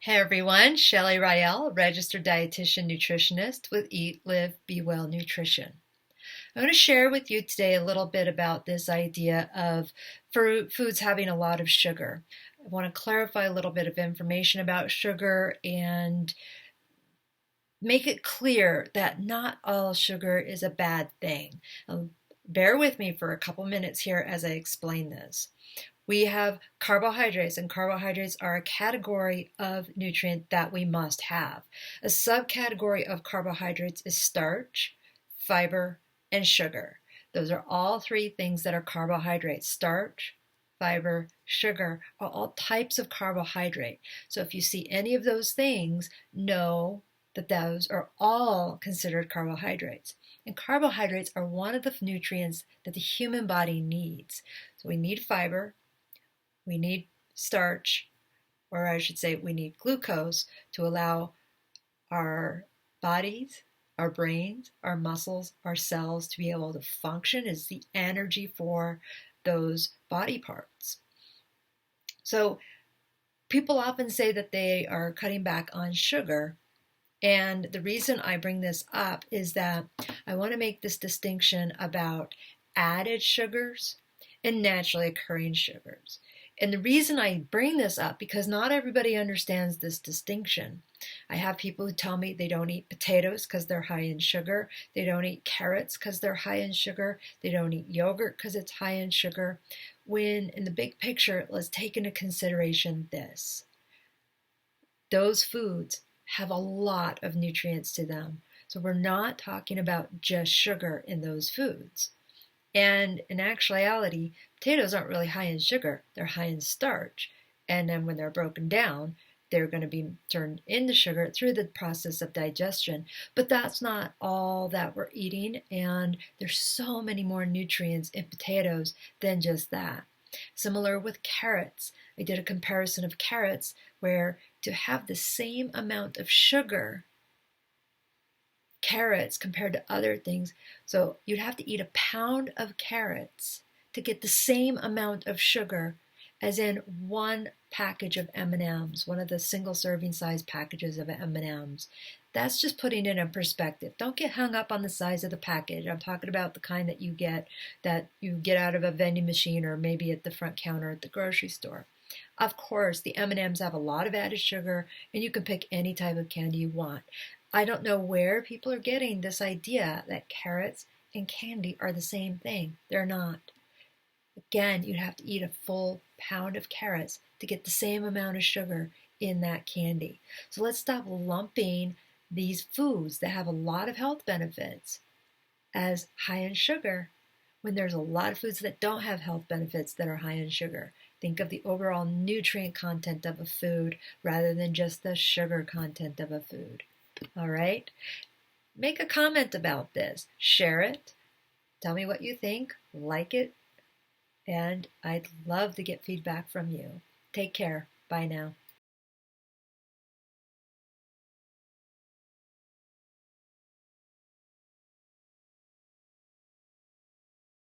Hey everyone, Shelly Rael, registered dietitian nutritionist with Eat, Live, Be Well Nutrition. I'm going to share with you today a little bit about this idea of foods having a lot of sugar. I want to clarify a little bit of information about sugar and make it clear that not all sugar is a bad thing. Bear with me for a couple minutes here as I explain this. We have carbohydrates, and carbohydrates are a category of nutrient that we must have. A subcategory of carbohydrates is starch, fiber, and sugar. Those are all three things that are carbohydrates. Starch, fiber, sugar are all types of carbohydrate. So if you see any of those things, know that those are all considered carbohydrates. And carbohydrates are one of the nutrients that the human body needs. So we need fiber, we need starch, or I should say we need glucose to allow our bodies, our brains, our muscles, our cells to be able to function as the energy for those body parts. So people often say that they are cutting back on sugar. And the reason I bring this up is that I want to make this distinction about added sugars and naturally occurring sugars. And the reason I bring this up, because not everybody understands this distinction. I have people who tell me they don't eat potatoes because they're high in sugar. They don't eat carrots because they're high in sugar. They don't eat yogurt because it's high in sugar. When in the big picture, let's take into consideration this. Those foods have a lot of nutrients to them. So we're not talking about just sugar in those foods. And in actuality, potatoes aren't really high in sugar. They're high in starch. And then when they're broken down, they're going to be turned into sugar through the process of digestion. But that's not all that we're eating. And there's so many more nutrients in potatoes than just that. Similar with carrots. I did a comparison of carrots where to have the same amount of sugar, carrots compared to other things, so you'd have to eat a pound of carrots to get the same amount of sugar as in one package of M&Ms, one of the single serving size packages of M&Ms. That's just putting it in perspective. Don't get hung up on the size of the package. I'm talking about the kind that you get out of a vending machine or maybe at the front counter at the grocery store. Of course, the M&Ms have a lot of added sugar, and you can pick any type of candy you want. I don't know where people are getting this idea that carrots and candy are the same thing. They're not. Again, you'd have to eat a full pound of carrots to get the same amount of sugar in that candy. So let's stop lumping these foods that have a lot of health benefits as high in sugar when there's a lot of foods that don't have health benefits that are high in sugar. Think of the overall nutrient content of a food rather than just the sugar content of a food. All right? Make a comment about this. Share it. Tell me what you think. Like it. And I'd love to get feedback from you. Take care. Bye now.